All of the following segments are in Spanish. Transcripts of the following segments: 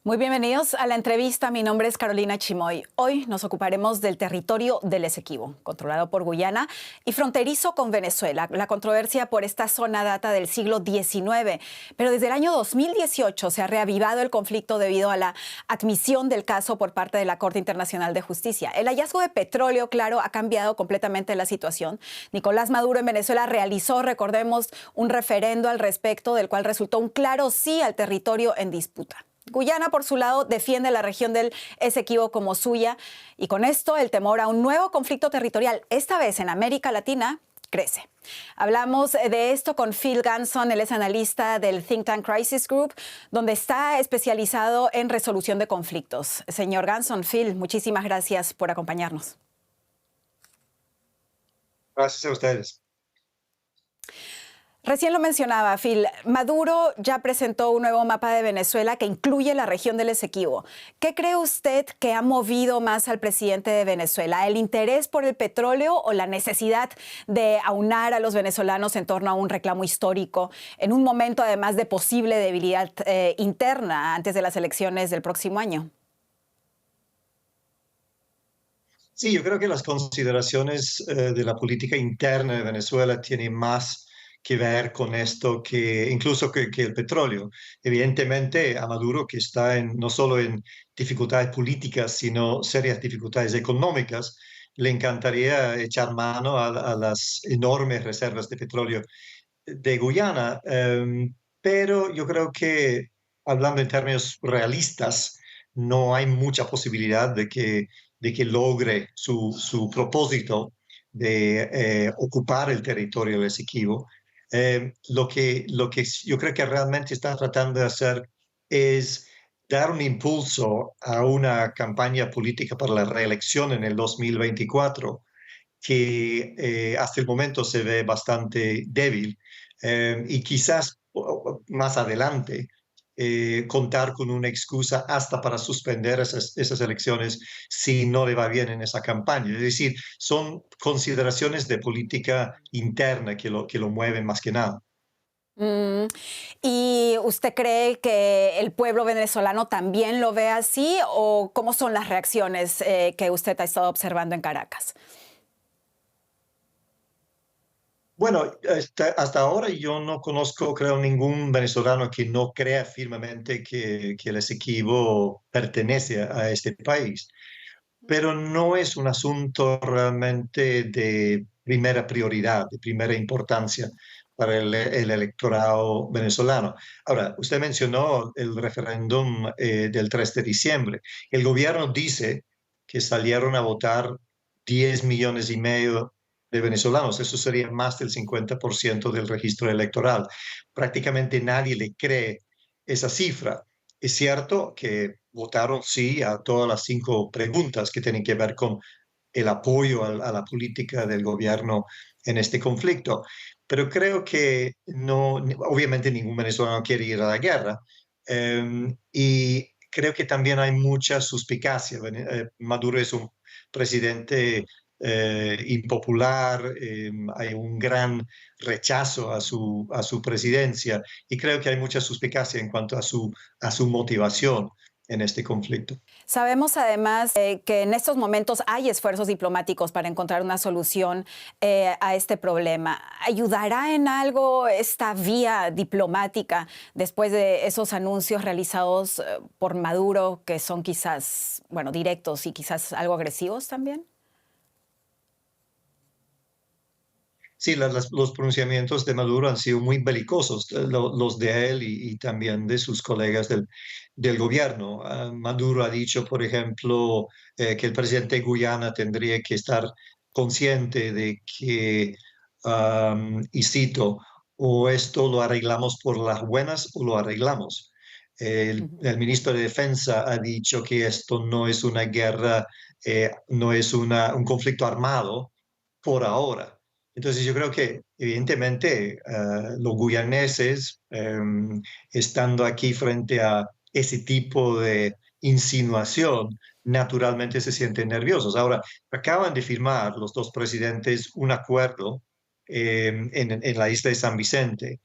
Muy bienvenidos a la entrevista. Mi nombre es Carolina Chimoy. Hoy nos ocuparemos del territorio del Esequibo, controlado por Guyana y fronterizo con Venezuela. La controversia por esta zona data del siglo XIX, pero desde el año 2018 se ha reavivado el conflicto debido a la admisión del caso por parte de la Corte Internacional de Justicia. El hallazgo de petróleo, claro, ha cambiado completamente la situación. Nicolás Maduro en Venezuela realizó, recordemos, un referendo al respecto, del cual resultó un claro sí al territorio en disputa. Guyana, por su lado, defiende la región del Esequibo como suya y con esto el temor a un nuevo conflicto territorial, esta vez en América Latina, crece. Hablamos de esto con Phil Ganson, él es analista del Think Tank Crisis Group, donde está especializado en resolución de conflictos. Señor Ganson, Phil, muchísimas gracias por acompañarnos. Gracias a ustedes. Recién lo mencionaba, Phil. Maduro ya presentó un nuevo mapa de Venezuela que incluye la región del Esequibo. ¿Qué cree usted que ha movido más al presidente de Venezuela? ¿El interés por el petróleo o la necesidad de aunar a los venezolanos en torno a un reclamo histórico en un momento además de posible debilidad interna antes de las elecciones del próximo año? Sí, yo creo que las consideraciones de la política interna de Venezuela tienen más que ver con esto que incluso que el petróleo. Evidentemente, a Maduro, que está no solo en dificultades políticas, sino serias dificultades económicas, le encantaría echar mano a las enormes reservas de petróleo de Guyana, pero yo creo que, hablando en términos realistas, no hay mucha posibilidad de que logre su propósito de ocupar el territorio del Esequibo. Lo que yo creo que realmente está tratando de hacer es dar un impulso a una campaña política para la reelección en el 2024 que hasta el momento se ve bastante débil, y quizás más adelante contar con una excusa hasta para suspender esas elecciones si no le va bien en esa campaña. Es decir, son consideraciones de política interna que lo mueven más que nada. Mm, ¿Y usted cree que el pueblo venezolano también lo ve así o cómo son las reacciones que usted ha estado observando en Caracas? Bueno, hasta ahora yo no conozco, creo, ningún venezolano que no crea firmemente que el Esequibo pertenece a este país, pero no es un asunto realmente de primera prioridad, de primera importancia para el electorado venezolano. Ahora, usted mencionó el referéndum del 3 de diciembre. El gobierno dice que salieron a votar 10,5 millones de venezolanos. Eso sería más del 50% del registro electoral. Prácticamente nadie le cree esa cifra. Es cierto que votaron sí a todas las 5 preguntas que tienen que ver con el apoyo a la política del gobierno en este conflicto, pero creo que no, obviamente ningún venezolano quiere ir a la guerra, y creo que también hay mucha suspicacia. Maduro es un presidente impopular, hay un gran rechazo a su presidencia y creo que hay mucha suspicacia en cuanto a su motivación en este conflicto. Sabemos además que en estos momentos hay esfuerzos diplomáticos para encontrar una solución a este problema. ¿Ayudará en algo esta vía diplomática después de esos anuncios realizados por Maduro que son quizás, bueno, directos y quizás algo agresivos también? Sí, los pronunciamientos de Maduro han sido muy belicosos, los de él y también de sus colegas del gobierno. Maduro ha dicho, por ejemplo, que el presidente de Guyana tendría que estar consciente de que, y cito, o esto lo arreglamos por las buenas o lo arreglamos. El ministro de Defensa ha dicho que esto no es una guerra, no es un conflicto armado por ahora. Entonces yo creo que evidentemente los guyaneses, estando aquí frente a ese tipo de insinuación, naturalmente se sienten nerviosos. Ahora, acaban de firmar los dos presidentes un acuerdo en la isla de San Vicente,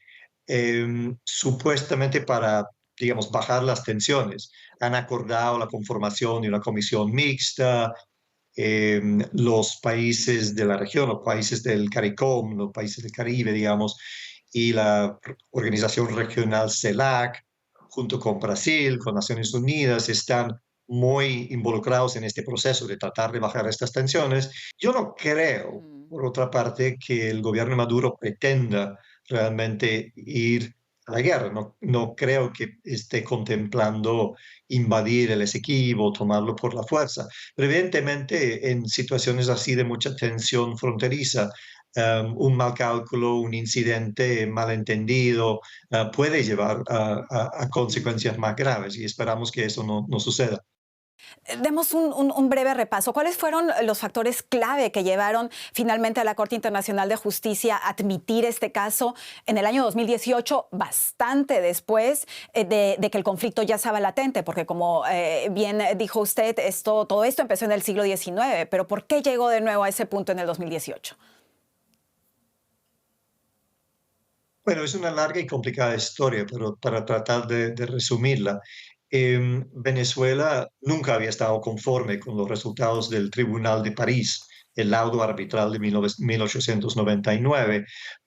supuestamente para digamos, bajar las tensiones. Han acordado la conformación de una comisión mixta. Los países de la región, los países del CARICOM, los países del Caribe, digamos, y la organización regional CELAC, junto con Brasil, con Naciones Unidas, están muy involucrados en este proceso de tratar de bajar estas tensiones. Yo no creo, Mm. por otra parte, que el gobierno de Maduro pretenda realmente ir a la guerra. No, no creo que esté contemplando invadir el Esequibo, tomarlo por la fuerza. Pero evidentemente en situaciones así de mucha tensión fronteriza, un mal cálculo, un incidente malentendido, puede llevar a consecuencias más graves y esperamos que eso no suceda. Demos un breve repaso. ¿Cuáles fueron los factores clave que llevaron finalmente a la Corte Internacional de Justicia a admitir este caso en el año 2018, bastante después de que el conflicto ya estaba latente? Porque como bien dijo usted, todo esto empezó en el siglo XIX, pero ¿por qué llegó de nuevo a ese punto en el 2018? Bueno, es una larga y complicada historia, pero para tratar de resumirla, Venezuela nunca había estado conforme con los resultados del Tribunal de París, el laudo arbitral de 1899,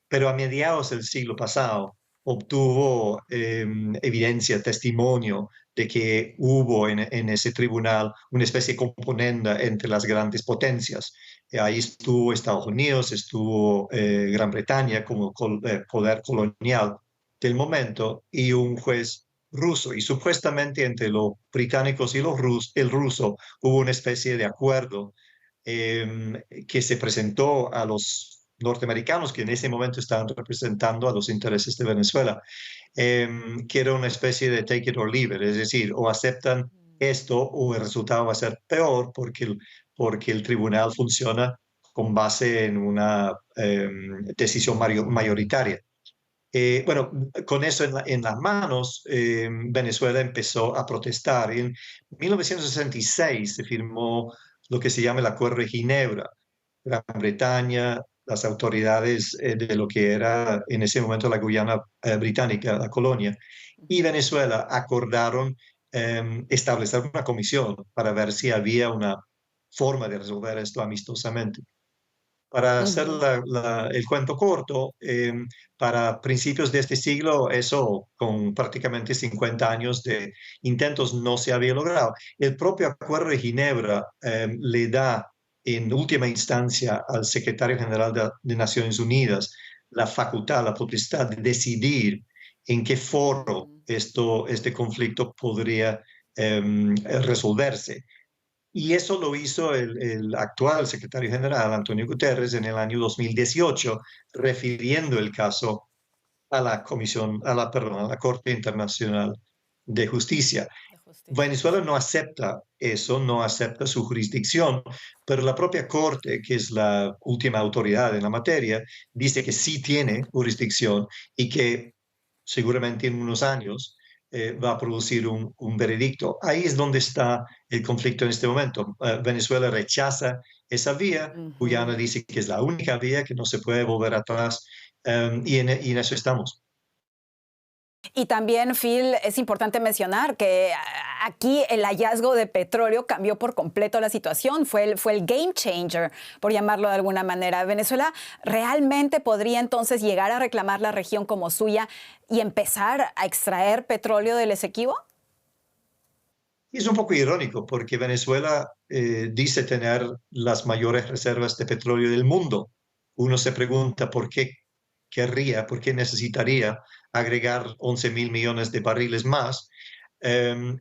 pero a mediados del siglo pasado obtuvo evidencia, testimonio de que hubo en ese tribunal una especie de componenda entre las grandes potencias. Ahí estuvo Estados Unidos, estuvo Gran Bretaña como poder colonial del momento y un juez ruso. Y supuestamente entre los británicos y el ruso hubo una especie de acuerdo que se presentó a los norteamericanos que en ese momento estaban representando a los intereses de Venezuela, que era una especie de take it or leave it, es decir, o aceptan esto o el resultado va a ser peor porque el tribunal funciona con base en una decisión mayoritaria. Bueno, con eso en las manos, Venezuela empezó a protestar. En 1966 se firmó lo que se llama el Acuerdo de Ginebra. Gran Bretaña, las autoridades de lo que era en ese momento la Guyana británica, la colonia, y Venezuela acordaron establecer una comisión para ver si había una forma de resolver esto amistosamente. Para hacer Ujú. el cuento corto, para principios de este siglo, eso con prácticamente 50 años de intentos no se había logrado. El propio Acuerdo de Ginebra le da en última instancia al secretario general de Naciones Unidas la facultad, la potestad de decidir en qué foro este conflicto podría resolverse. Y eso lo hizo el actual secretario general, Antonio Guterres, en el año 2018, refiriendo el caso a la Comisión, perdón, a la Corte Internacional de Justicia. De justicia, Venezuela sí. no acepta eso, no acepta su jurisdicción, pero la propia Corte, que es la última autoridad en la materia, dice que sí tiene jurisdicción y que seguramente en unos años va a producir un veredicto. Ahí es donde está el conflicto en este momento. Venezuela rechaza esa vía, Guyana Ujú. dice que es la única vía, que no se puede volver atrás, y en eso estamos. Y también, Phil, es importante mencionar que aquí el hallazgo de petróleo cambió por completo la situación. Fue el game changer, por llamarlo de alguna manera. ¿Venezuela realmente podría entonces llegar a reclamar la región como suya y empezar a extraer petróleo del Esequibo? Y es un poco irónico porque Venezuela dice tener las mayores reservas de petróleo del mundo. Uno se pregunta por qué querría, por qué necesitaría agregar 11.000 millones de barriles más,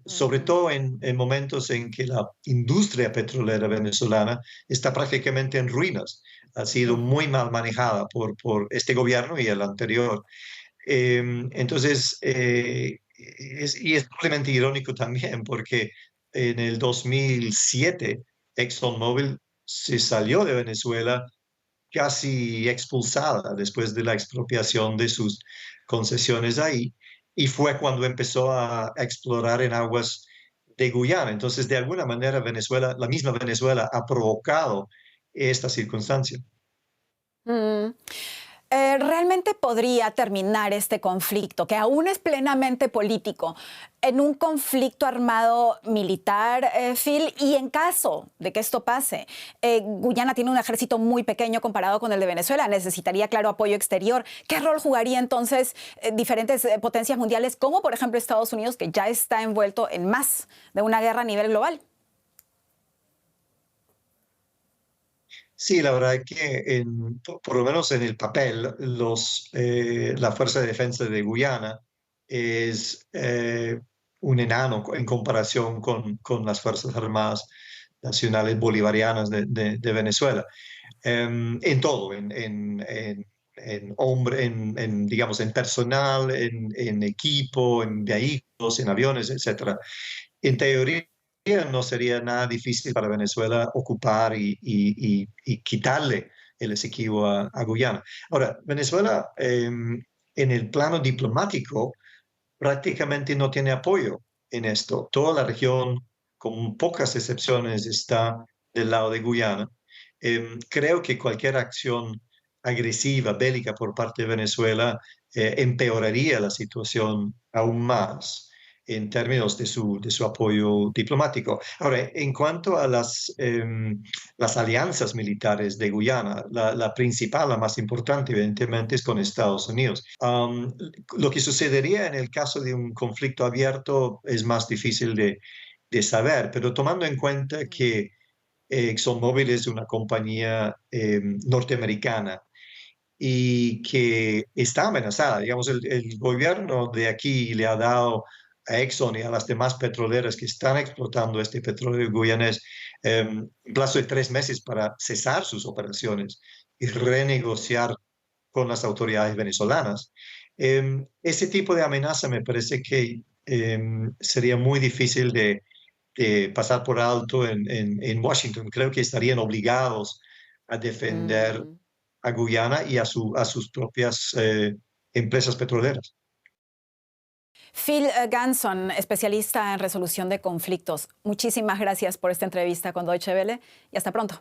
sobre Ujú. todo en momentos en que la industria petrolera venezolana está prácticamente en ruinas. Ha sido muy Ujú. mal manejada por este gobierno y el anterior. Entonces, y es probablemente irónico también porque en el 2007 ExxonMobil se salió de Venezuela casi expulsada después de la expropiación de sus concesiones ahí, y fue cuando empezó a explorar en aguas de Guyana. Entonces, de alguna manera, Venezuela, la misma Venezuela, ha provocado esta circunstancia. Mm. ¿Realmente podría terminar este conflicto, que aún es plenamente político, en un conflicto armado militar, Phil? Y en caso de que esto pase, Guyana tiene un ejército muy pequeño comparado con el de Venezuela, necesitaría, claro, apoyo exterior. ¿Qué rol jugaría entonces diferentes potencias mundiales, como por ejemplo Estados Unidos, que ya está envuelto en más de una guerra a nivel global? Sí, la verdad es que por lo menos en el papel, la Fuerza de Defensa de Guyana es un enano en comparación con las Fuerzas Armadas Nacionales Bolivarianas de Venezuela. En todo, digamos, en personal, en equipo, en vehículos, en aviones, etcétera. En teoría no sería nada difícil para Venezuela ocupar y quitarle el Esequibo a Guyana. Ahora, Venezuela en el plano diplomático prácticamente no tiene apoyo en esto. Toda la región, con pocas excepciones, está del lado de Guyana. Creo que cualquier acción agresiva, bélica por parte de Venezuela empeoraría la situación aún más en términos de su apoyo diplomático. Ahora, en cuanto a las alianzas militares de Guyana, la principal, la más importante, evidentemente, es con Estados Unidos. Lo que sucedería en el caso de un conflicto abierto es más difícil de saber, pero tomando en cuenta que ExxonMobil es una compañía norteamericana y que está amenazada. Digamos, el gobierno de aquí le ha dado a Exxon y a las demás petroleras que están explotando este petróleo guyanés un plazo de 3 meses para cesar sus operaciones y renegociar con las autoridades venezolanas. Ese tipo de amenaza me parece que sería muy difícil de pasar por alto en Washington. Creo que estarían obligados a defender Mm. a Guyana y a sus propias empresas petroleras. Phil Ganson, especialista en resolución de conflictos. Muchísimas gracias por esta entrevista con Deutsche Welle y hasta pronto.